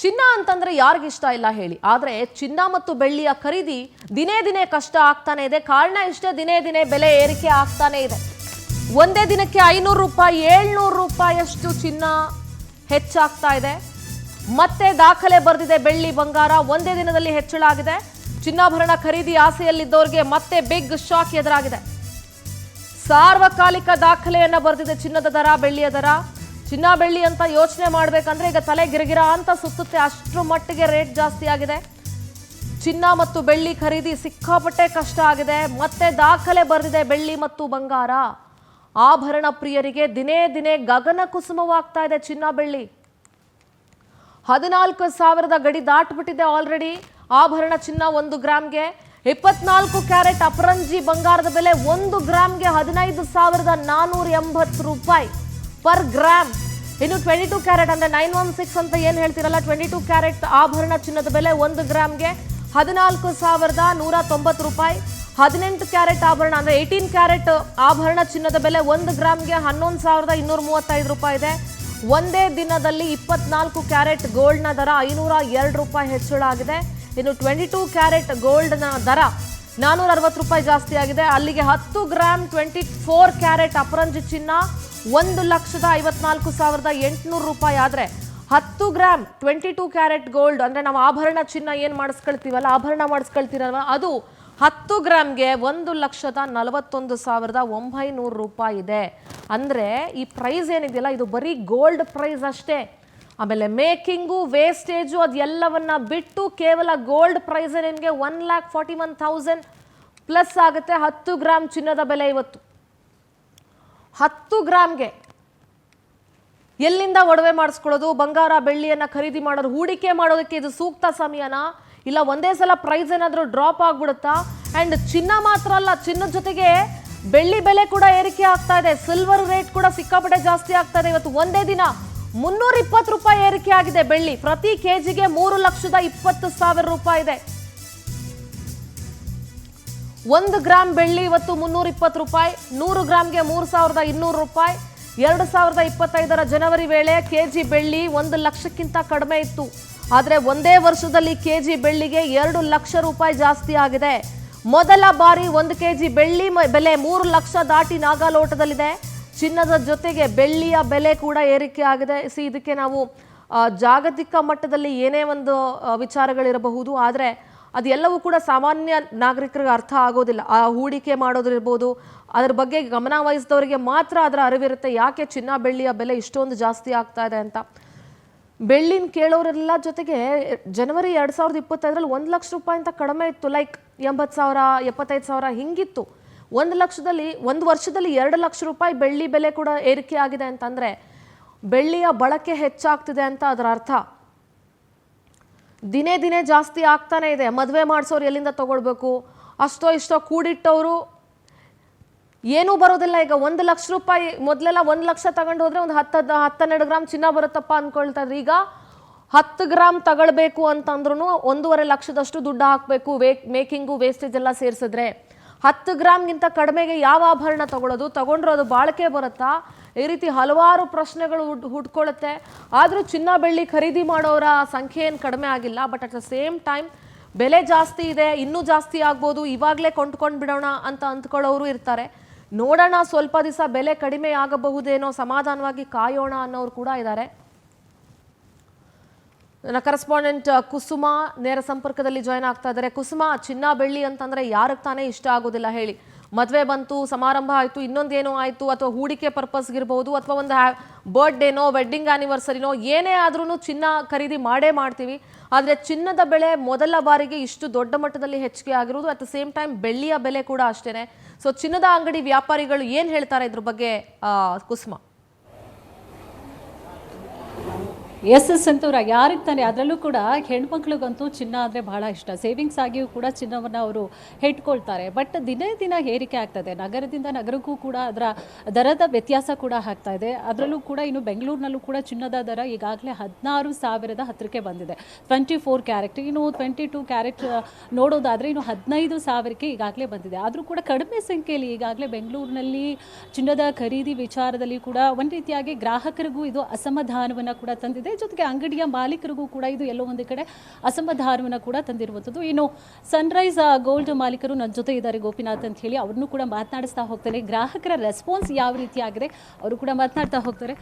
ಚಿನ್ನ ಅಂತಂದ್ರೆ ಯಾರಿಗಿಷ್ಟ ಇಲ್ಲ ಹೇಳಿ. ಆದರೆ ಚಿನ್ನ ಮತ್ತು ಬೆಳ್ಳಿಯ ಖರೀದಿ ದಿನೇ ದಿನೇ ಕಷ್ಟ ಆಗ್ತಾನೆ ಇದೆ. ಕಾರಣ ಇಷ್ಟೇ, ದಿನೇ ದಿನೇ ಬೆಲೆ ಏರಿಕೆ ಆಗ್ತಾನೆ ಇದೆ. ಒಂದೇ ದಿನಕ್ಕೆ 500 ರೂಪಾಯಿ 700 ರೂಪಾಯಿಯಷ್ಟು ಚಿನ್ನ ಹೆಚ್ಚಾಗ್ತಾ ಇದೆ. ಮತ್ತೆ ದಾಖಲೆ ಬರೆದಿದೆ ಬೆಳ್ಳಿ ಬಂಗಾರ. ಒಂದೇ ದಿನದಲ್ಲಿ ಹೆಚ್ಚಳ ಆಗಿದೆ. ಚಿನ್ನಾಭರಣ ಖರೀದಿ ಆಸೆಯಲ್ಲಿದ್ದವರಿಗೆ ಮತ್ತೆ ಬಿಗ್ ಶಾಕ್ ಎದುರಾಗಿದೆ. ಸಾರ್ವಕಾಲಿಕ ದಾಖಲೆಯನ್ನ ಬರೆದಿದೆ ಚಿನ್ನದ ದರ, ಬೆಳ್ಳಿಯ ದರ. ಚಿನ್ನ ಬೆಳ್ಳಿ ಅಂತ ಯೋಚನೆ ಮಾಡ್ಬೇಕಂದ್ರೆ ಈಗ ತಲೆ ಗಿರಗಿರ ಅಂತ ಸುತ್ತುತ್ತೆ, ಅಷ್ಟರ ಮಟ್ಟಿಗೆ ರೇಟ್ ಜಾಸ್ತಿ ಆಗಿದೆ. ಚಿನ್ನ ಮತ್ತು ಬೆಳ್ಳಿ ಖರೀದಿ ಸಿಕ್ಕಾಪಟ್ಟೆ ಕಷ್ಟ ಆಗಿದೆ. ಮತ್ತೆ ದಾಖಲೆ ಬರೆದಿದೆ ಬೆಳ್ಳಿ ಮತ್ತು ಬಂಗಾರ. ಆಭರಣ ಪ್ರಿಯರಿಗೆ ದಿನೇ ದಿನೇ ಗಗನ ಕುಸುಮವಾಗ್ತಾ ಇದೆ ಚಿನ್ನ ಬೆಳ್ಳಿ. 14,000 ಗಡಿ ದಾಟ್ಬಿಟ್ಟಿದೆ ಆಲ್ರೆಡಿ. ಆಭರಣ ಚಿನ್ನ 1 ಗ್ರಾಮ್ಗೆ. 24 ಕ್ಯಾರೆಟ್ ಅಪರಂಜಿ ಬಂಗಾರದ ಬೆಲೆ 1 ಗ್ರಾಮ್ಗೆ 15,480 ರೂಪಾಯಿ ಪರ್ ಗ್ರಾಮ್. ಇನ್ನು 22 ಕ್ಯಾರೆಟ್ ಅಂದ್ರೆ 916 ಅಂತ ಏನ್ ಹೇಳ್ತಿರಲ್ಲ, 22 ಕ್ಯಾರೆಟ್ ಆಭರಣ ಚಿನ್ನದ ಬೆಲೆ 1 ಗ್ರಾಮ್ಗೆ 14,190 ರೂಪಾಯಿ. 18 ಕ್ಯಾರೆಟ್ ಆಭರಣ ಅಂದ್ರೆ 18 ಕ್ಯಾರೆಟ್ ಆಭರಣ ಚಿನ್ನದ ಬೆಲೆ 1 ಗ್ರಾಮ್ಗೆ 11,235 ರೂಪಾಯಿ ಇದೆ. ಒಂದೇ ದಿನದಲ್ಲಿ 24 ಕ್ಯಾರೆಟ್ ಗೋಲ್ಡ್ನ ದರ 502 ರೂಪಾಯಿ ಹೆಚ್ಚಳ ಆಗಿದೆ. ಇನ್ನು 22 ಕ್ಯಾರೆಟ್ ಗೋಲ್ಡ್ನ ದರ 460 ರೂಪಾಯಿ ಜಾಸ್ತಿ ಆಗಿದೆ. ಅಲ್ಲಿಗೆ 10 ಗ್ರಾಮ್ 24 ಕ್ಯಾರೆಟ್ ಅಪರಂಜಿ ಚಿನ್ನ 1,54,800 ರೂಪಾಯಿ ಆದರೆ 10 ಗ್ರಾಮ್ 22 ಕ್ಯಾರೆಟ್ ಗೋಲ್ಡ್ ಅಂದ್ರೆ ನಾವು ಆಭರಣ ಚಿನ್ನ ಏನು ಮಾಡಿಸ್ಕೊಳ್ತೀವಲ್ಲ, ಆಭರಣ ಮಾಡಿಸ್ಕೊಳ್ತೀರಲ್ವ, ಅದು 10 ಗ್ರಾಮ್ಗೆ 1,41,900 ರೂಪಾಯಿ ಇದೆ. ಅಂದರೆ ಈ ಪ್ರೈಸ್ ಏನಿದೆಯಲ್ಲ, ಇದು ಬರೀ ಗೋಲ್ಡ್ ಪ್ರೈಸ್ ಅಷ್ಟೇ. ಆಮೇಲೆ ಮೇಕಿಂಗು, ವೇಸ್ಟೇಜು ಅದೆಲ್ಲವನ್ನ ಬಿಟ್ಟು ಕೇವಲ ಗೋಲ್ಡ್ ಪ್ರೈಸ್ ನಿಮಗೆ 1,41,000 ಪ್ಲಸ್ ಆಗುತ್ತೆ. 10 ಗ್ರಾಮ್ ಚಿನ್ನದ ಬೆಲೆ ಇವತ್ತು 10 ಗ್ರಾಮ್ಗೆ ಎಲ್ಲಿಂದ ಒಡವೆ ಮಾಡಿಸ್ಕೊಳ್ಳೋದು, ಬಂಗಾರ ಬೆಳ್ಳಿಯನ್ನ ಖರೀದಿ ಮಾಡೋದು, ಹೂಡಿಕೆ ಮಾಡೋದಕ್ಕೆ ಇದು ಸೂಕ್ತ ಸಮಯನಾ, ಇಲ್ಲ ಒಂದೇ ಸಲ ಪ್ರೈಸ್ ಏನಾದರೂ ಡ್ರಾಪ್ ಆಗ್ಬಿಡುತ್ತಾ? ಅಂಡ್ ಚಿನ್ನ ಮಾತ್ರ ಅಲ್ಲ, ಚಿನ್ನದ ಜೊತೆಗೆ ಬೆಳ್ಳಿ ಬೆಲೆ ಕೂಡ ಏರಿಕೆ ಆಗ್ತಾ ಇದೆ. ಸಿಲ್ವರ್ ರೇಟ್ ಕೂಡ ಸಿಕ್ಕಾಪಟ್ಟೆ ಜಾಸ್ತಿ ಆಗ್ತಾ ಇದೆ. ಇವತ್ತು ಒಂದೇ ದಿನ 320 ರೂಪಾಯಿ ಏರಿಕೆ ಆಗಿದೆ ಬೆಳ್ಳಿ. ಪ್ರತಿ ಕೆಜಿಗೆ 3,20,000 ರೂಪಾಯಿ ಇದೆ. 1 ಗ್ರಾಮ್ ಬೆಳ್ಳಿ ಇವತ್ತು 320 ರೂಪಾಯಿ, 100 ಗ್ರಾಮ್ಗೆ 3,200 ರೂಪಾಯಿ. 2025 ಜನವರಿ ವೇಳೆ ಕೆಜಿ ಬೆಳ್ಳಿ 1 ಲಕ್ಷಕ್ಕಿಂತ ಕಡಿಮೆ ಇತ್ತು. ಆದರೆ ಒಂದೇ ವರ್ಷದಲ್ಲಿ ಕೆಜಿ ಬೆಳ್ಳಿಗೆ 2 ಲಕ್ಷ ರೂಪಾಯಿ ಜಾಸ್ತಿ ಆಗಿದೆ. ಮೊದಲ ಬಾರಿ 1 ಕೆಜಿ ಬೆಳ್ಳಿ ಬೆಲೆ 3 ಲಕ್ಷ ದಾಟಿ ನಾಗಾಲೋಟದಲ್ಲಿದೆ. ಚಿನ್ನದ ಜೊತೆಗೆ ಬೆಳ್ಳಿಯ ಬೆಲೆ ಕೂಡ ಏರಿಕೆ ಆಗಿದೆ. ಇದಕ್ಕೆ ನಾವು ಜಾಗತಿಕ ಮಟ್ಟದಲ್ಲಿ ಏನೇ ಒಂದು ವಿಚಾರಗಳಿರಬಹುದು, ಆದರೆ ಅದೆಲ್ಲವೂ ಕೂಡ ಸಾಮಾನ್ಯ ನಾಗರಿಕರಿಗೆ ಅರ್ಥ ಆಗೋದಿಲ್ಲ. ಆ ಹೂಡಿಕೆ ಮಾಡೋದಿರ್ಬೋದು, ಅದ್ರ ಬಗ್ಗೆ ಗಮನ ವಹಿಸಿದವರಿಗೆ ಮಾತ್ರ ಅದರ ಅರಿವಿರುತ್ತೆ, ಯಾಕೆ ಚಿನ್ನ ಬೆಳ್ಳಿಯ ಬೆಲೆ ಇಷ್ಟೊಂದು ಜಾಸ್ತಿ ಆಗ್ತಾ ಇದೆ ಅಂತ. ಬೆಳ್ಳಿನ ಕೇಳೋರೆಲ್ಲ ಜೊತೆಗೆ ಜನವರಿ 2025 1 ಲಕ್ಷ ರೂಪಾಯಿ ಅಂತ ಕಡಿಮೆ ಇತ್ತು, ಲೈಕ್ 80,000 75,000 ಹಿಂಗಿತ್ತು. 1 ಲಕ್ಷದಲ್ಲಿ 1 ವರ್ಷದಲ್ಲಿ 2 ಲಕ್ಷ ರೂಪಾಯಿ ಬೆಳ್ಳಿ ಬೆಲೆ ಕೂಡ ಏರಿಕೆ ಆಗಿದೆ ಅಂತಂದ್ರೆ ಬೆಳ್ಳಿಯ ಬಳಕೆ ಹೆಚ್ಚಾಗ್ತಿದೆ ಅಂತ ಅದರ ಅರ್ಥ. ದಿನೇ ದಿನೇ ಜಾಸ್ತಿ ಆಗ್ತಾನೆ ಇದೆ. ಮದುವೆ ಮಾಡಿಸೋರು ಎಲ್ಲಿಂದ ತಗೊಳ್ಬೇಕು, ಅಷ್ಟೋ ಇಷ್ಟೋ ಕೂಡಿಟ್ಟವರು ಏನೂ ಬರೋದಿಲ್ಲ. ಈಗ 1 ಲಕ್ಷ ರೂಪಾಯಿ ಮೊದಲೆಲ್ಲ 1 ಲಕ್ಷ ತಗೊಂಡು ಹೋದ್ರೆ ಒಂದು 10-12 ಗ್ರಾಮ್ ಚಿನ್ನ ಬರುತ್ತಪ್ಪ ಅಂದ್ಕೊಳ್ತಾ ಇದ್ರು. ಈಗ 10 ಗ್ರಾಮ್ ತಗೊಳ್ಬೇಕು ಅಂತಂದ್ರೂ 1.5 ಲಕ್ಷದಷ್ಟು ದುಡ್ಡು ಹಾಕಬೇಕು. ಮೇಕಿಂಗು ವೇಸ್ಟೇಜ್ ಎಲ್ಲ ಸೇರಿಸಿದ್ರೆ 10 ಗ್ರಾಮ್ಗಿಂತ ಕಡಿಮೆಗೆ ಯಾವ ಆಭರಣ ತಗೊಳ್ಳೋದು, ತಗೊಂಡ್ರೆ ಅದು ಬಾಳಿಕೆ ಬರುತ್ತಾ, ಈ ರೀತಿ ಹಲವಾರು ಪ್ರಶ್ನೆಗಳು ಹುಡ್ಕೊಳ್ಳುತ್ತೆ. ಆದರೂ ಚಿನ್ನ ಬೆಳ್ಳಿ ಖರೀದಿ ಮಾಡೋರ ಸಂಖ್ಯೆ ಏನು ಕಡಿಮೆ ಆಗಿಲ್ಲ. But at the same time ಬೆಲೆ ಜಾಸ್ತಿ ಇದೆ, ಇನ್ನೂ ಜಾಸ್ತಿ ಆಗ್ಬೋದು, ಇವಾಗಲೇ ಕೊಂಡ್ಕೊಂಡು ಬಿಡೋಣ ಅಂತ ಅಂದ್ಕೊಳ್ಳೋರು ಇರ್ತಾರೆ. ನೋಡೋಣ, ಸ್ವಲ್ಪ ದಿವಸ ಬೆಲೆ ಕಡಿಮೆ ಆಗಬಹುದೇನೋ, ಸಮಾಧಾನವಾಗಿ ಕಾಯೋಣ ಅನ್ನೋರು ಕೂಡ ಇದ್ದಾರೆ. ನನ್ನ ಕರೆಸ್ಪಾಂಡೆಂಟ್ ಕುಸುಮ ನೇರ ಸಂಪರ್ಕದಲ್ಲಿ ಜಾಯ್ನ್ ಆಗ್ತಾ ಇದ್ದಾರೆ. ಕುಸುಮ, ಚಿನ್ನ ಬೆಳ್ಳಿ ಅಂತಂದ್ರೆ ಯಾರಿಗೆ ತಾನೇ ಇಷ್ಟ ಆಗೋದಿಲ್ಲ ಹೇಳಿ? ಮದುವೆ ಬಂತು, ಸಮಾರಂಭ ಆಯಿತು, ಇನ್ನೊಂದೇನೋ ಆಯಿತು, ಅಥವಾ ಹೂಡಿಕೆ ಪರ್ಪಸ್ಗಿರ್ಬೋದು, ಅಥವಾ ಒಂದು ಬರ್ತ್ಡೇನೋ ವೆಡ್ಡಿಂಗ್ ಆ್ಯನಿವರ್ಸರಿನೋ ಏನೇ ಆದ್ರೂ ಚಿನ್ನ ಖರೀದಿ ಮಾಡೇ ಮಾಡ್ತೀವಿ. ಆದರೆ ಚಿನ್ನದ ಬೆಲೆ ಮೊದಲ ಬಾರಿಗೆ ಇಷ್ಟು ದೊಡ್ಡ ಮಟ್ಟದಲ್ಲಿ ಹೆಚ್ಚಿಗೆ ಆಗಿರೋದು. ಅಟ್ ದ ಸೇಮ್ ಟೈಮ್ ಬೆಳ್ಳಿಯ ಬೆಲೆ ಕೂಡ ಅಷ್ಟೇ. ಸೊ ಚಿನ್ನದ ಅಂಗಡಿ ವ್ಯಾಪಾರಿಗಳು ಏನು ಹೇಳ್ತಾರೆ ಇದ್ರ ಬಗ್ಗೆ ಕುಸುಮ? ಎಸ್ ಸಂತೂರ, ಯಾರಿಗೆ ತಾನೆ, ಅದರಲ್ಲೂ ಕೂಡ ಹೆಣ್ಮಕ್ಳಿಗಂತೂ ಚಿನ್ನ ಅಂದರೆ ಬಹಳ ಇಷ್ಟ. ಸೇವಿಂಗ್ಸ್ ಆಗಿಯೂ ಕೂಡ ಚಿನ್ನವನ್ನು ಅವರು ಇಟ್ಕೊಳ್ತಾರೆ. ಬಟ್ ದಿನೇ ದಿನ ಏರಿಕೆ ಆಗ್ತದೆ. ನಗರದಿಂದ ನಗರಕ್ಕೂ ಕೂಡ ಅದರ ದರದ ವ್ಯತ್ಯಾಸ ಕೂಡ ಆಗ್ತಾ ಇದೆ. ಅದರಲ್ಲೂ ಕೂಡ ಇನ್ನು ಬೆಂಗಳೂರಿನಲ್ಲೂ ಕೂಡ ಚಿನ್ನದ ದರ ಈಗಾಗಲೇ 16,000 ಹತ್ತಿರಕ್ಕೆ ಬಂದಿದೆ. 24 ಕ್ಯಾರೆಟ್, ಇನ್ನು 22 ಕ್ಯಾರೆಟ್ ನೋಡೋದಾದರೆ ಇನ್ನು 15,000ಕ್ಕೆ ಈಗಾಗಲೇ ಬಂದಿದೆ. ಆದರೂ ಕೂಡ ಕಡಿಮೆ ಸಂಖ್ಯೆಯಲ್ಲಿ ಈಗಾಗಲೇ ಬೆಂಗಳೂರಿನಲ್ಲಿ ಚಿನ್ನದ ಖರೀದಿ ವಿಚಾರದಲ್ಲಿ ಕೂಡ ಒಂದು ರೀತಿಯಾಗಿ ಗ್ರಾಹಕರಿಗೂ ಇದು ಅಸಮಾಧಾನವನ್ನು ಕೂಡ ತಂದಿದೆ. ಇದ್ದಾರೆ. ಜೊತೆಗೆ ಅಂಗಡಿಯ ಮಾಲೀಕರಿಗೂ ಕೂಡ ಇದು ಎಲ್ಲೋ ಒಂದು ಕಡೆ ಅಸಮಾಧಾನವನ್ನು ಕೂಡ ತಂದಿರುವಂಥದ್ದು. ಇನ್ನು ಸನ್ರೈಸ್ ಗೋಲ್ಡ್ ಮಾಲೀಕರು ನನ್ನ ಜೊತೆ ಇದ್ದಾರೆ, ಗೋಪಿನಾಥ್ ಅಂತ ಹೇಳಿ. ಅವ್ರನ್ನೂ ಕೂಡ ಮಾತನಾಡಿಸ್ತಾ ಹೋಗ್ತೇನೆ. ಗ್ರಾಹಕರ ರೆಸ್ಪಾನ್ಸ್ ಯಾವ ರೀತಿ ಆಗಿದೆ ಅವರು ಕೂಡ ಮಾತನಾಡ್ತಾ ಹೋಗ್ತಾರೆ.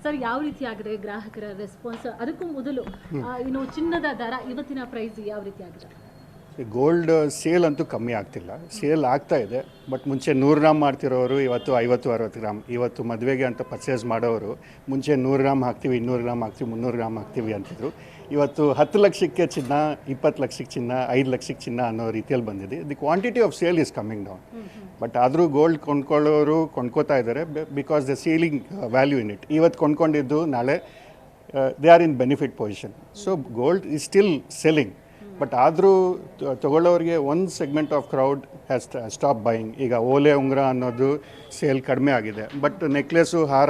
ಸರ್, ಯಾವ ರೀತಿ ಆಗಿದೆ ಗ್ರಾಹಕರ ರೆಸ್ಪಾನ್ಸ್? ಅದಕ್ಕೂ ಮೊದಲು ಇನ್ನು ಚಿನ್ನದ ದರ ಇವತ್ತಿನ ಪ್ರೈಸ್ ಯಾವ ರೀತಿ ಆಗಿದೆ? ಗೋಲ್ಡ್ ಸೇಲ್ ಅಂತೂ ಕಮ್ಮಿ ಆಗ್ತಿಲ್ಲ, ಸೇಲ್ ಆಗ್ತಾ ಇದೆ. ಬಟ್ ಮುಂಚೆ 100 ಗ್ರಾಮ್ ಮಾಡ್ತಿರೋರು ಇವತ್ತು 50-60 ಗ್ರಾಮ್. ಇವತ್ತು ಮದುವೆಗೆ ಅಂತ ಪರ್ಚೇಸ್ ಮಾಡೋರು ಮುಂಚೆ 100 ಗ್ರಾಮ್ ಹಾಕ್ತೀವಿ, 200 ಗ್ರಾಮ್ ಹಾಕ್ತೀವಿ, 300 ಗ್ರಾಮ್ ಹಾಕ್ತೀವಿ ಅಂತಿದ್ರು. ಇವತ್ತು 10 ಲಕ್ಷಕ್ಕೆ ಚಿನ್ನ, 20 ಲಕ್ಷಕ್ಕೆ ಚಿನ್ನ, 5 ಲಕ್ಷಕ್ಕೆ ಚಿನ್ನ ಅನ್ನೋ ರೀತಿಯಲ್ಲಿ ಬಂದಿದೆ. The quantity of sale is coming down. But ಆದರೂ ಗೋಲ್ಡ್ ಕೊಂಡ್ಕೊಳ್ಳೋರು ಕೊಂಡ್ಕೋತಾ ಇದ್ದಾರೆ because the selling value in it. ಇವತ್ತು ಕೊಂಡ್ಕೊಂಡಿದ್ದು ನಾಳೆ they are in benefit position. So gold is still selling. But ಆದರೂ ತೊಗೊಳ್ಳೋರಿಗೆ ಒಂದು segment of crowd has stop buying. ಈಗ ಓಲೆ ಉಂಗುರ ಅನ್ನೋದು ಸೇಲ್ ಕಡಿಮೆ ಆಗಿದೆ. ಬಟ್ ನೆಕ್ಲೆಸು, ಹಾರ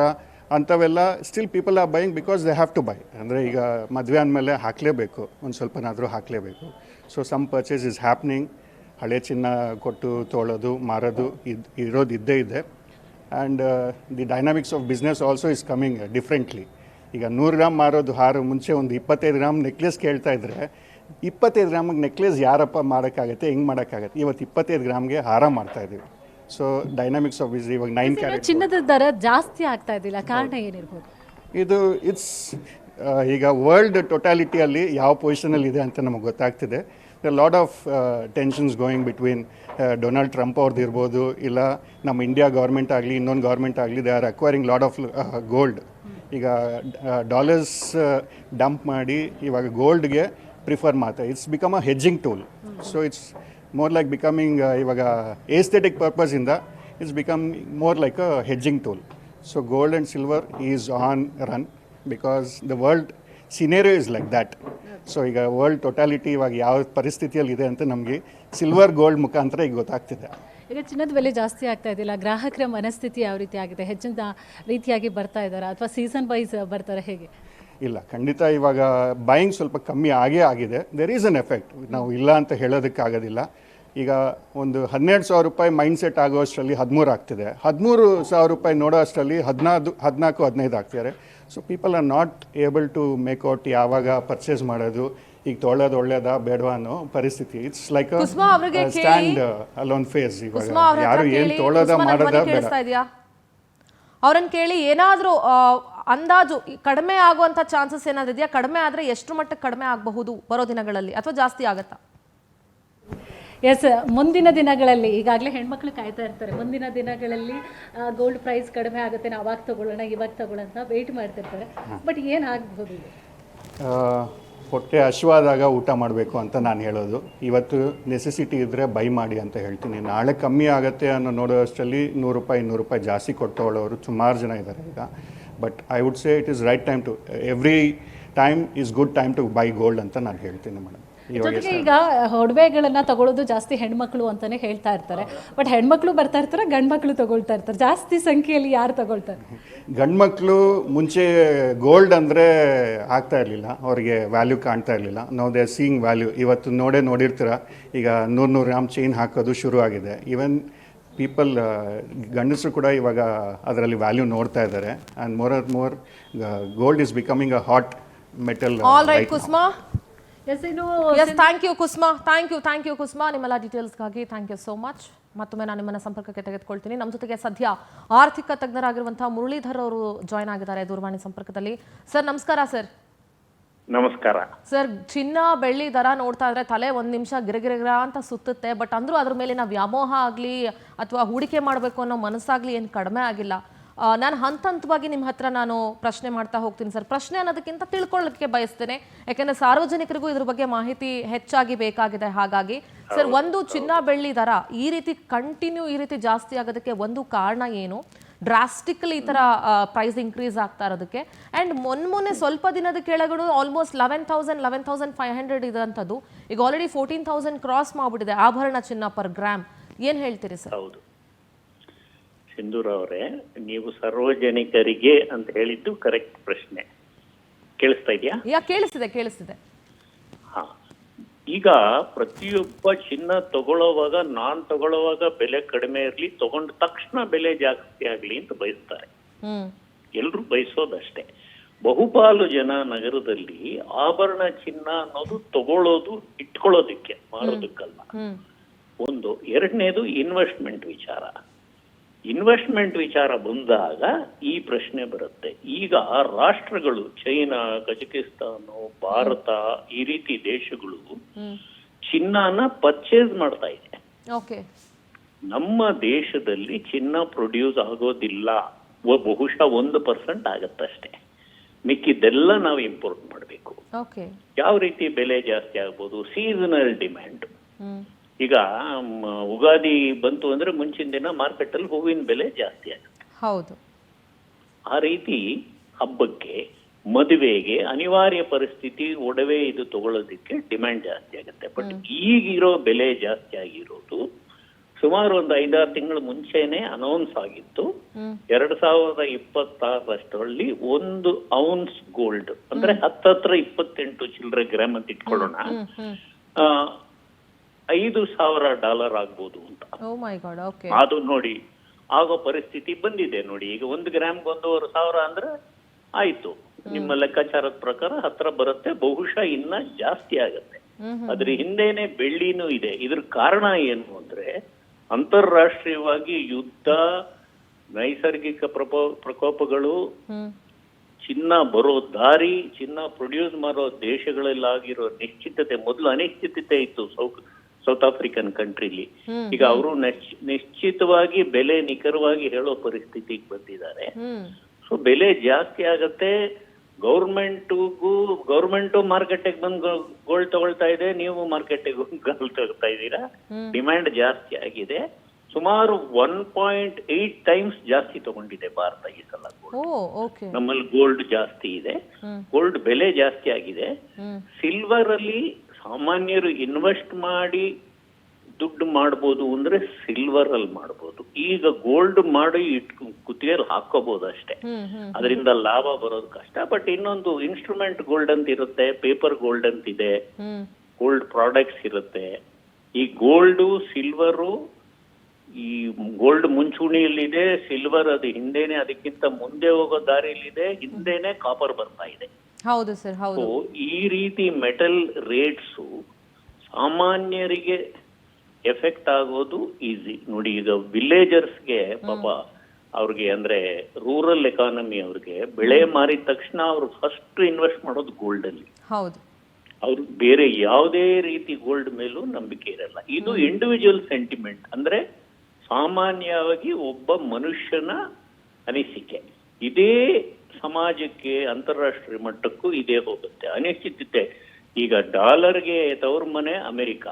ಅಂಥವೆಲ್ಲ still people are buying because they have to buy. ಅಂದರೆ ಈಗ ಮದುವೆ ಅಂದಮೇಲೆ ಹಾಕಲೇಬೇಕು, ಒಂದು ಸ್ವಲ್ಪನಾದರೂ ಹಾಕಲೇಬೇಕು. So some purchase is happening. ಹಳೆ ಚಿನ್ನ ಕೊಟ್ಟು ತೊಗೊಳ್ಳೋದು, ಮಾರೋದು ಇರೋದು ಇದ್ದೇ ಇದೆ. And the dynamics of business also is coming differently. ಈಗ 100 ಗ್ರಾಮ್ ಮಾರೋದು ಹಾರ ಮುಂಚೆ ಒಂದು 25 ಗ್ರಾಮ್ ನೆಕ್ಲೆಸ್ ಕೇಳ್ತಾ ಇದ್ದರೆ 25 ಗ್ರಾಮಿಗೆ ನೆಕ್ಲೆಸ್ ಯಾರಪ್ಪ ಮಾಡೋಕ್ಕಾಗತ್ತೆ, ಹೆಂಗೆ ಮಾಡೋಕ್ಕಾಗತ್ತೆ? ಇವತ್ತು 25 ಗ್ರಾಮ್ಗೆ ಹಾರ ಮಾಡ್ತಾ ಇದ್ದೀವಿ. ಸೊ ಡೈನಾಮಿಕ್ಸ್ ಆಫ್ ಇಸ್ ಇವಾಗ 9 ಕ್ಯಾರೆಟ್ ಚಿನ್ನದ ದರ ಜಾಸ್ತಿ ಆಗ್ತಾ ಇದ್ದಿಲ್ಲ, ಕಾರಣ ಏನಿರ್ಬೋದು? ಇದು ಇಟ್ಸ್ ಈಗ ವರ್ಲ್ಡ್ ಟೊಟ್ಯಾಲಿಟಿಯಲ್ಲಿ ಯಾವ ಪೊಸಿಷನಲ್ಲಿ ಇದೆ ಅಂತ ನಮಗೆ ಗೊತ್ತಾಗ್ತಿದೆ. Lot of tensions going between Donald Trump ಅವ್ರದ್ದು ಇರ್ಬೋದು, ಇಲ್ಲ ನಮ್ಮ ಇಂಡಿಯಾ ಗೌರ್ಮೆಂಟ್ ಆಗಲಿ, ಇನ್ನೊಂದು ಗೌರ್ಮೆಂಟ್ ಆಗಲಿ, they are acquiring lot of gold. ಈಗ ಡಾಲರ್ಸ್ ಡಂಪ್ ಮಾಡಿ ಇವಾಗ ಗೋಲ್ಡ್ಗೆ ಪ್ರಿಫರ್ ಮಾಡ್ತಾರೆ. It's become a hedging tool. So it's more like becoming ಇವಾಗ ಏಸ್ಥೆಟಿಕ್ ಪರ್ಪಸಿಂದ it's become more like a hedging tool. So gold and silver is on run because the world scenario is like that. So ಈಗ world totality ಇವಾಗ ಯಾವ ಪರಿಸ್ಥಿತಿಯಲ್ಲಿ ಇದೆ ಅಂತ ನಮಗೆ silver gold ಮುಖಾಂತರ ಈಗ ಗೊತ್ತಾಗ್ತಿದೆ. ಈಗ ಚಿನ್ನದ ಬೆಲೆ ಜಾಸ್ತಿ ಆಗ್ತಾ ಇದೆಯಲ್ಲ, ಗ್ರಾಹಕರ ಮನಸ್ಥಿತಿ ಯಾವ ರೀತಿ ಆಗಿದೆ? ಹೆಚ್ಚಿನ ರೀತಿಯಾಗಿ ಬರ್ತಾ ಇದ್ದಾರಾ ಅಥವಾ ಸೀಸನ್ ವೈಸ್ ಬರ್ತಾರೆ, ಹೇಗೆ? ಇಲ್ಲ, ಖಂಡಿತ ಇವಾಗ ಬೈಯಿಂಗ್ ಸ್ವಲ್ಪ ಕಮ್ಮಿ ಆಗೇ ಆಗಿದೆ. ದೇರ್ ಈಸ್ ಅನ್ ಎಫೆಕ್ಟ್, ನಾವು ಇಲ್ಲ ಅಂತ ಹೇಳೋದಕ್ಕಾಗೋದಿಲ್ಲ. ಈಗ ಒಂದು 12,000 ರೂಪಾಯಿ ಮೈಂಡ್ ಸೆಟ್ ಆಗೋ ಅಷ್ಟರಲ್ಲಿ 13 ಆಗ್ತಿದೆ. 13,000 ರೂಪಾಯಿ ನೋಡೋ ಅಷ್ಟರಲ್ಲಿ 14-15 ಆಗ್ತಿದ್ದಾರೆ. So people are not able to make out ಯಾವಾಗ ಪರ್ಚೇಸ್ ಮಾಡೋದು, ಈಗ ತೊಗೊಳ್ಳೋದು ಒಳ್ಳೇದಾ ಬೇಡವಾ ಅನ್ನೋ ಪರಿಸ್ಥಿತಿ. It's like stand alone phase. ಇವಾಗ ಯಾರು ಏನು ತೊಗೊಳ್ಳೋದ ಮಾಡೋದ ಬೇಡ. ಅವ್ರನ್ನ ಕೇಳಿ ಏನಾದರೂ ಅಂದಾಜು ಕಡಿಮೆ ಆಗುವಂಥ ಚಾನ್ಸಸ್ ಏನಾದ್ರು ಇದೆಯಾ? ಕಡಿಮೆ ಆದರೆ ಎಷ್ಟು ಮಟ್ಟಕ್ಕೆ ಕಡಿಮೆ ಆಗಬಹುದು ಬರೋ ದಿನಗಳಲ್ಲಿ, ಅಥವಾ ಜಾಸ್ತಿ ಆಗುತ್ತಾ? ಎಸ್, ಮುಂದಿನ ದಿನಗಳಲ್ಲಿ ಈಗಾಗಲೇ ಹೆಣ್ಮಕ್ಳು ಕಾಯ್ತಾ ಇರ್ತಾರೆ. ಮುಂದಿನ ದಿನಗಳಲ್ಲಿ ಗೋಲ್ಡ್ ಪ್ರೈಸ್ ಕಡಿಮೆ ಆಗುತ್ತೆ, ನಾವು ಅವಾಗ ತಗೊಳ್ಳೋಣ, ಇವಾಗ ತಗೊಳ್ಳೋಣ ಅಂತ ವೆಯ್ಟ್ ಮಾಡ್ತಿರ್ತಾರೆ. ಬಟ್ ಏನಾಗಬಹುದು? ಹೊಟ್ಟೆ ಹಶ್ವಾದಾಗ ಊಟ ಮಾಡಬೇಕು ಅಂತ ನಾನು ಹೇಳೋದು. ಇವತ್ತು ನೆಸೆಸಿಟಿ ಇದ್ದರೆ ಬೈ ಮಾಡಿ ಅಂತ ಹೇಳ್ತೀನಿ. ನಾಳೆ ಕಮ್ಮಿ ಆಗುತ್ತೆ ಅನ್ನೋ ನೋಡೋ ಅಷ್ಟರಲ್ಲಿ 100 ರೂಪಾಯಿ 200 ರೂಪಾಯಿ ಜಾಸ್ತಿ ಕೊಟ್ಟು ತೊಗೊಳ್ಳೋರು ಸುಮಾರು ಜನ ಇದ್ದಾರೆ ಈಗ. But I would say it is right time to, every time is good time to buy gold ಅಂತ ನಾನು ಹೇಳ್ತೀನಿ ಮೇಡಮ್. ಜೊತೆಗೆ ಈಗ ಒಡವೆಗಳನ್ನ ತಗೊಳ್ಳೋದು ಜಾಸ್ತಿ ಹೆಣ್ಮಕ್ಳು ಅಂತಾನೆ ಹೇಳ್ತಾ ಇರ್ತಾರೆ. ಬಟ್ ಹೆಣ್ಮಕ್ಳು ಬರ್ತಾ ಇರ್ತಾರೆ, ಗಂಡು ಮಕ್ಕಳು ತಗೊಳ್ತಾ ಇರ್ತಾರೆ. ಜಾಸ್ತಿ ಸಂಖ್ಯೆಯಲ್ಲಿ ಯಾರು ತಗೊಳ್ತಾರೆ? ಗಂಡು ಮಕ್ಕಳು ಮುಂಚೆ ಗೋಲ್ಡ್ ಅಂದರೆ ಆಗ್ತಾ ಇರಲಿಲ್ಲ, ಅವ್ರಿಗೆ ವ್ಯಾಲ್ಯೂ ಕಾಣ್ತಾ ಇರಲಿಲ್ಲ. ನಾವು ದೇ ಸೀಯಿಂಗ್ ವ್ಯಾಲ್ಯೂ. ಇವತ್ತು ನೋಡಿರ್ತೀರ, ಈಗ 100 ಗ್ರಾಮ್ ಚೈನ್ ಹಾಕೋದು ಶುರು ಆಗಿದೆ. ಈವನ್ ಪೀಪಲ್, ಗಂಡಸರು ಕೂಡ ಇವಾಗ ಅದರಲ್ಲಿ ವ್ಯಾಲ್ಯೂ ನೋಡ್ತಾ ಇದ್ದಾರೆ. And more gold is becoming a hot metal. All right Kusuma. Yes, thank you Kusuma, thank you Kusuma, ನಿಮ್ಮೆಲ್ಲ ಡೀಟೇಲ್ಸ್ಗಾಗಿ ಥ್ಯಾಂಕ್ ಯು ಸೋ ಮಚ್. ಮತ್ತೊಮ್ಮೆ ನಾನು ನಿಮ್ಮನ್ನ ಸಂಪರ್ಕಕ್ಕೆ ತೆಗೆದುಕೊಳ್ತೀನಿ. ನಮ್ಮ ಜೊತೆಗೆ ಸದ್ಯ ಆರ್ಥಿಕ ತಜ್ಞರಾಗಿರುವಂತಹ ಮುರಳೀಧರ್ ಅವರು ಜಾಯ್ನ್ ಆಗಿದ್ದಾರೆ ದೂರವಾಣಿ ಸಂಪರ್ಕದಲ್ಲಿ. ಸರ್ ನಮಸ್ಕಾರ. ಸರ್ ನಮಸ್ಕಾರ ಸರ್. ಚಿನ್ನ ಬೆಳ್ಳಿ ದರ ನೋಡ್ತಾ ಇದ್ರೆ ತಲೆ ಒಂದು ನಿಮಿಷ ಗಿರಗಿರ ಅಂತ ಸುತ್ತುತ್ತೆ. ಬಟ್ ಅಂದ್ರೂ ಅದ್ರ ಮೇಲಿನ ವ್ಯಾಮೋಹ ಆಗಲಿ ಅಥವಾ ಹೂಡಿಕೆ ಮಾಡಬೇಕು ಅನ್ನೋ ಮನಸ್ಸಾಗ್ಲಿ ಏನು ಕಡಿಮೆ ಆಗಿಲ್ಲ. ನಾನು ಹಂತವಾಗಿ ನಿಮ್ಮ ಹತ್ರ ನಾನು ಪ್ರಶ್ನೆ ಮಾಡ್ತಾ ಹೋಗ್ತೀನಿ ಸರ್. ಪ್ರಶ್ನೆ ಅನ್ನೋದಕ್ಕಿಂತ ತಿಳ್ಕೊಳ್ಳೋಕ್ಕೆ ಬಯಸ್ತೇನೆ, ಯಾಕೆಂದ್ರೆ ಸಾರ್ವಜನಿಕರಿಗೂ ಇದ್ರ ಬಗ್ಗೆ ಮಾಹಿತಿ ಹೆಚ್ಚಾಗಿ ಬೇಕಾಗಿದೆ. ಹಾಗಾಗಿ ಸರ್, ಒಂದು ಚಿನ್ನ ಬೆಳ್ಳಿ ದರ ಈ ರೀತಿ ಕಂಟಿನ್ಯೂ ಈ ರೀತಿ ಜಾಸ್ತಿ ಆಗೋದಕ್ಕೆ ಒಂದು ಕಾರಣ ಏನು? ಡ್ರಾಸ್ಟಿಕಲಿ ಈ ಥರ ಪ್ರೈಸ್ ಇನ್ಕ್ರೀಸ್ ಆಗ್ತಾ ಇರೋದಕ್ಕೆ. ಆ್ಯಂಡ್ ಮೊನ್ನೆ ಸ್ವಲ್ಪ ದಿನದ ಕೆಳಗಡೆ ಆಲ್ಮೋಸ್ಟ್ 11,500 ಇದಂಥದ್ದು ಈಗ ಆಲ್ರೆಡಿ 14,000 ಕ್ರಾಸ್ ಮಾಡಿಬಿಟ್ಟಿದೆ ಆಭರಣ ಚಿನ್ನ ಪರ್ ಗ್ರಾಮ್. ಏನು ಹೇಳ್ತೀರಿ ಸರ್? ಹೌದು ಸಿಂಧೂರ್ ಅವರೇ, ನೀವು ಸಾರ್ವಜನಿಕರಿಗೆ ಅಂತ ಹೇಳಿದ್ದು ಕರೆಕ್ಟ್ ಪ್ರಶ್ನೆ. ಕೇಳಿಸ್ತಾ ಇದೆಯಾ? ಕೇಳಿಸ್ತಿದೆ. ಹಾ, ಈಗ ಪ್ರತಿಯೊಬ್ಬ ಚಿನ್ನ ತಗೊಳ್ಳೋವಾಗ, ನಾನ್ ತಗೊಳ್ಳೋವಾಗ ಬೆಲೆ ಕಡಿಮೆ ಇರಲಿ, ತಗೊಂಡ ತಕ್ಷಣ ಬೆಲೆ ಜಾಸ್ತಿ ಆಗ್ಲಿ ಅಂತ ಬಯಸ್ತಾರೆ. ಎಲ್ರು ಬಯಸೋದಷ್ಟೇ. ಬಹುಪಾಲು ಜನ ನಗರದಲ್ಲಿ ಆಭರಣ ಚಿನ್ನ ಅನ್ನೋದು ತಗೊಳ್ಳೋದು ಇಟ್ಕೊಳ್ಳೋದಿಕ್ಕೆ, ಮಾರೋದಕ್ಕಲ್ಲ. ಒಂದು. ಎರಡನೇದು ಇನ್ವೆಸ್ಟ್ಮೆಂಟ್ ವಿಚಾರ. ಇನ್ವೆಸ್ಟ್ಮೆಂಟ್ ವಿಚಾರ ಬಂದಾಗ ಈ ಪ್ರಶ್ನೆ ಬರುತ್ತೆ. ಈಗ ರಾಷ್ಟ್ರಗಳು ಚೈನಾ, ಕಜಕಿಸ್ತಾನ, ಭಾರತ ಈ ರೀತಿ ದೇಶಗಳು ಚಿನ್ನನ ಪರ್ಚೇಸ್ ಮಾಡ್ತಾ ಇದೆ. ಓಕೆ. ನಮ್ಮ ದೇಶದಲ್ಲಿ ಚಿನ್ನ ಪ್ರೊಡ್ಯೂಸ್ ಆಗೋದಿಲ್ಲ, ಬಹುಶಃ 1% ಆಗತ್ತಷ್ಟೇ. ಮಿಕ್ಕಿದ್ದೆಲ್ಲ ನಾವು ಇಂಪೋರ್ಟ್ ಮಾಡಬೇಕು. ಓಕೆ. ಯಾವ ರೀತಿ ಬೆಲೆ ಜಾಸ್ತಿ ಆಗ್ಬೋದು? Seasonal demand. ಈಗ ಉಗಾದಿ ಬಂತು ಅಂದ್ರೆ ಮುಂಚಿನ ದಿನ ಮಾರ್ಕೆಟ್ ಅಲ್ಲಿ ಹೂವಿನ ಬೆಲೆ ಜಾಸ್ತಿ ಆಗುತ್ತೆ. ಹೌದು. ಆ ರೀತಿ ಹಬ್ಬಕ್ಕೆ, ಮದುವೆಗೆ ಅನಿವಾರ್ಯ ಪರಿಸ್ಥಿತಿ, ಒಡವೆ ಇದು ತಗೊಳ್ಳೋದಿಕ್ಕೆ ಡಿಮ್ಯಾಂಡ್ ಜಾಸ್ತಿ ಆಗುತ್ತೆ. ಬಟ್ ಈಗಿರೋ ಬೆಲೆ ಜಾಸ್ತಿ ಆಗಿರೋದು ಸುಮಾರು ಒಂದು 5-6 ತಿಂಗಳ ಮುಂಚೆನೆ ಅನೌನ್ಸ್ ಆಗಿತ್ತು. 2026 1 ಔನ್ಸ್ ಗೋಲ್ಡ್ ಅಂದ್ರೆ 28 ಚಿಲ್ಲರೆ ಗ್ರಾಮ್ ಅಂತ ಇಟ್ಕೊಳ್ಳೋಣ, $5,000 ಆಗ್ಬೋದು ಅಂತ. ಅದು ನೋಡಿ ಆಗೋ ಪರಿಸ್ಥಿತಿ ಬಂದಿದೆ ನೋಡಿ. ಈಗ 1 ಗ್ರಾಮ್ಗೆ $1,500 ಅಂದ್ರೆ ಆಯ್ತು, ನಿಮ್ಮ ಲೆಕ್ಕಾಚಾರದ ಪ್ರಕಾರ ಹತ್ರ ಬರುತ್ತೆ. ಬಹುಶಃ ಇನ್ನ ಜಾಸ್ತಿ ಆಗತ್ತೆ. ಅದ್ರ ಹಿಂದೆನೆ ಬೆಳ್ಳಿನೂ ಇದೆ. ಇದ್ರ ಕಾರಣ ಏನು ಅಂದ್ರೆ ಅಂತಾರಾಷ್ಟ್ರೀಯವಾಗಿ ಯುದ್ಧ, ನೈಸರ್ಗಿಕ ಪ್ರಕೋಪಗಳು, ಚಿನ್ನ ಬರೋ ದಾರಿ, ಚಿನ್ನ ಪ್ರೊಡ್ಯೂಸ್ ಮಾಡೋ ದೇಶಗಳಲ್ಲಾಗಿರೋ ನಿಶ್ಚಿತತೆ. ಮೊದಲು ಅನಿಶ್ಚಿತತೆ ಇತ್ತು ಸೌತ್ ಆಫ್ರಿಕನ್ ಕಂಟ್ರಿಲಿ. ಈಗ ಅವರು ನಿಶ್ಚಿತವಾಗಿ ಬೆಲೆ ನಿಖರವಾಗಿ ಹೇಳೋ ಪರಿಸ್ಥಿತಿಗೆ ಬಂದಿದ್ದಾರೆ. ಸೊ ಬೆಲೆ ಜಾಸ್ತಿ ಆಗತ್ತೆ. ಗೌರ್ಮೆಂಟು ಮಾರ್ಕೆಟಿಗೆ ಬಂದು ಗೋಲ್ಡ್ ತಗೊಳ್ತಾ ಇದೆ, ನೀವು ಮಾರ್ಕೆಟಿಗೆ ಗೋಲ್ಡ್ ತಗೊಳ್ತಾ ಇದ್ದೀರಾ. ಡಿಮ್ಯಾಂಡ್ ಜಾಸ್ತಿ ಆಗಿದೆ. ಸುಮಾರು 1.8 ಟೈಮ್ಸ್ ಜಾಸ್ತಿ ತಗೊಂಡಿದೆ ಭಾರತ ಈ ಸಲ. ನಮ್ಮಲ್ಲಿ ಗೋಲ್ಡ್ ಜಾಸ್ತಿ ಇದೆ, ಗೋಲ್ಡ್ ಬೆಲೆ ಜಾಸ್ತಿ ಆಗಿದೆ. ಸಿಲ್ವರ್ ಅಲ್ಲಿ ಸಾಮಾನ್ಯರು ಇನ್ವೆಸ್ಟ್ ಮಾಡಿ ದುಡ್ಡು ಮಾಡ್ಬೋದು ಅಂದ್ರೆ ಸಿಲ್ವರ್ ಅಲ್ಲಿ ಮಾಡ್ಬೋದು. ಈಗ ಗೋಲ್ಡ್ ಮಾಡಿ ಕುತ್ತಿಗೆಯಲ್ಲಿ ಹಾಕೋಬಹುದು ಅಷ್ಟೇ, ಅದರಿಂದ ಲಾಭ ಬರೋದು ಕಷ್ಟ. ಬಟ್ ಇನ್ನೊಂದು ಇನ್ಸ್ಟ್ರೂಮೆಂಟ್ ಗೋಲ್ಡ್ ಅಂತ ಇರುತ್ತೆ, ಪೇಪರ್ ಗೋಲ್ಡ್ ಅಂತ ಇದೆ, ಗೋಲ್ಡ್ ಪ್ರಾಡಕ್ಟ್ಸ್ ಇರುತ್ತೆ. ಈ ಗೋಲ್ಡು, ಸಿಲ್ವರು, ಈ ಗೋಲ್ಡ್ ಮುಂಚೂಣಿಯಲ್ಲಿದೆ, ಸಿಲ್ವರ್ ಅದು ಹಿಂದೆನೆ, ಅದಕ್ಕಿಂತ ಮುಂದೆ ಹೋಗೋ ದಾರಿಯಲ್ಲಿದೆ, ಹಿಂದೆನೆ ಕಾಪರ್ ಬರ್ತಾ ಇದೆ. ಹೌದು ಸರ್, ಹೌದು. ಈ ರೀತಿ ಮೆಟಲ್ ರೇಟ್ಸು ಸಾಮಾನ್ಯರಿಗೆ ಎಫೆಕ್ಟ್ ಆಗೋದು ಈಸಿ ನೋಡಿ. ಈಗ ವಿಲೇಜರ್ಸ್ಗೆ ಪಾಪ ಅವ್ರಿಗೆ ಅಂದ್ರೆ ರೂರಲ್ ಎಕಾನಮಿ, ಅವ್ರಿಗೆ ಬೆಳೆ ಮಾರಿದ ತಕ್ಷಣ ಅವ್ರು ಫಸ್ಟ್ ಇನ್ವೆಸ್ಟ್ ಮಾಡೋದು ಗೋಲ್ಡ್ ಅಲ್ಲಿ. ಹೌದು. ಅವ್ರು ಬೇರೆ ಯಾವುದೇ ರೀತಿ ಗೋಲ್ಡ್ ಮೇಲೂ ನಂಬಿಕೆ ಇರಲ್ಲ. ಇದು ಇಂಡಿವಿಜುವಲ್ ಸೆಂಟಿಮೆಂಟ್, ಅಂದ್ರೆ ಸಾಮಾನ್ಯವಾಗಿ ಒಬ್ಬ ಮನುಷ್ಯನ ಅನಿಸಿಕೆ. ಇದೇ ಸಮಾಜಕ್ಕೆ, ಅಂತಾರಾಷ್ಟ್ರೀಯ ಮಟ್ಟಕ್ಕೂ ಇದೇ ಹೋಗುತ್ತೆ. ಅನಿಶ್ಚಿತತೆ. ಈಗ ಡಾಲರ್ಗೆ ತವ್ರ ಮನೆ ಅಮೆರಿಕ,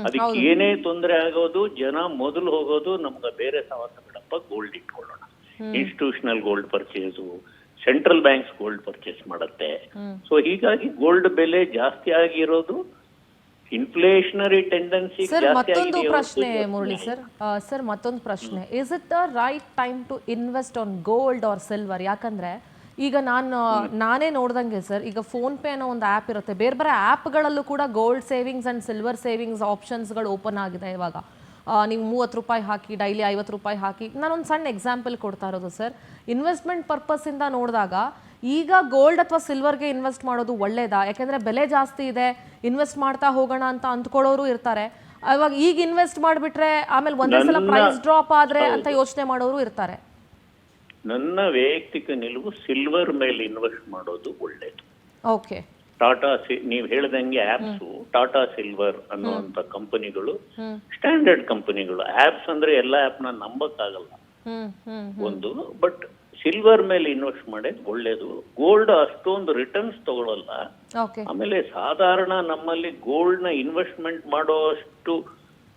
ಅದಕ್ಕೆ ಏನೇ ತೊಂದರೆ ಆಗೋದು, ಜನ ಮೊದಲು ಹೋಗೋದು ನಮ್ಗೆ ಬೇರೆ ಸವಾಸ ಬಿಡಪ್ಪ, ಗೋಲ್ಡ್ ಇಟ್ಕೊಳ್ಳೋಣ. Institutional gold purchase, central banks gold purchase ಮಾಡುತ್ತೆ. ಸೊ ಹೀಗಾಗಿ ಗೋಲ್ಡ್ ಬೆಲೆ ಜಾಸ್ತಿ ಆಗಿರೋದು ಇನ್ಫ್ಲೇಷನರಿ ಟೆಂಡೆನ್ಸಿ. ಸರ್ ಮತ್ತೊಂದು ಪ್ರಶ್ನೆ ಮುರಳಿ ಸರ್, ಮತ್ತೊಂದು ಪ್ರಶ್ನೆ. Is it the right time to invest on gold or silver? ಯಾಕಂದ್ರೆ ಈಗ ನಾನೇ ನೋಡ್ದಂಗೆ ಸರ್, ಈಗ ಫೋನ್ ಪೇ ಅನ್ನೋ ಒಂದು ಆ್ಯಪ್ ಇರುತ್ತೆ, ಬೇರೆ ಬೇರೆ ಆ್ಯಪ್ಗಳಲ್ಲೂ ಕೂಡ gold savings and silver savings ಆಪ್ಷನ್ಸ್ಗಳು ಓಪನ್ ಆಗಿದೆ ಇವಾಗ. ನೀವು $30 ಹಾಕಿ, ಡೈಲಿ $50 ಹಾಕಿ. ನಾನೊಂದು ಸಣ್ಣ ಎಕ್ಸಾಂಪಲ್ ಕೊಡ್ತಾ ಇರೋದು ಸರ್. ಇನ್ವೆಸ್ಟ್ಮೆಂಟ್ ಪರ್ಪಸ್ಸಿಂದ ನೋಡಿದಾಗ ಈಗ ಗೋಲ್ಡ್ ಅಥವಾ ಸಿಲ್ವರ್ಗೆ ಇನ್ವೆಸ್ಟ್ ಮಾಡೋದು ಒಳ್ಳೇದಾ? ಯಾಕೆಂದರೆ ಬೆಲೆ ಜಾಸ್ತಿ ಇದೆ, ಇನ್ವೆಸ್ಟ್ ಮಾಡ್ತಾ ಹೋಗೋಣ ಅಂತ ಅಂದ್ಕೊಳ್ಳೋರು ಇರ್ತಾರೆ. ಇವಾಗ ಈಗ ಇನ್ವೆಸ್ಟ್ ಮಾಡಿಬಿಟ್ರೆ ಆಮೇಲೆ ಒಂದೇ ಸಲ ಪ್ರೈಸ್ ಡ್ರಾಪ್ ಆದರೆ ಅಂತ ಯೋಚನೆ ಮಾಡೋರು ಇರ್ತಾರೆ. ನನ್ನ ವೈಯಕ್ತಿಕ ನಿಲುವು ಸಿಲ್ವರ್ ಮೇಲೆ ಇನ್ವೆಸ್ಟ್ ಮಾಡೋದು ಒಳ್ಳೇದು. ಓಕೆ. ಟಾಟಾ, ನೀವು ಹೇಳ್ದಂಗೆ ಆಪ್ಸು, ಟಾಟಾ ಸಿಲ್ವರ್ ಅನ್ನುವಂತ ಕಂಪನಿಗಳು ಸ್ಟ್ಯಾಂಡರ್ಡ್ ಕಂಪನಿಗಳು. ಆಪ್ಸ್ ಅಂದ್ರೆ ಎಲ್ಲ ಆಪ್ನ ನಂಬಕ್ಕಾಗಲ್ಲ ಒಂದು, ಬಟ್ ಸಿಲ್ವರ್ ಮೇಲೆ ಇನ್ವೆಸ್ಟ್ ಮಾಡೋದು ಒಳ್ಳೇದು. ಗೋಲ್ಡ್ ಅಷ್ಟೊಂದು ರಿಟರ್ನ್ಸ್ ತಗೊಳ್ಳಲ್ಲ. ಆಮೇಲೆ ಸಾಧಾರಣ ನಮ್ಮಲ್ಲಿ ಗೋಲ್ಡ್ ನ ಇನ್ವೆಸ್ಟ್ಮೆಂಟ್ ಮಾಡೋಷ್ಟು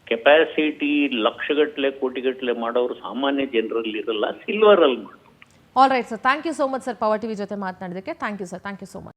ಕೆಪಾಸಿಟಿ ಲಕ್ಷಗಟ್ಟಲೆ ಕೋಟಿಗಟ್ಟಲೆ ಮಾಡೋರು ಸಾಮಾನ್ಯ ಜನರಲ್ಲಿ ಇರಲ್ಲ. ಸಿಲ್ವರ್ ಅಲ್ಲಿ ಮಾಡ್ಬೋದು. All right sir, thank you so much sir, power TV ಜೊತೆ ಮಾತನಾಡಿದಕ್ಕೆ. Thank you sir, thank you so much.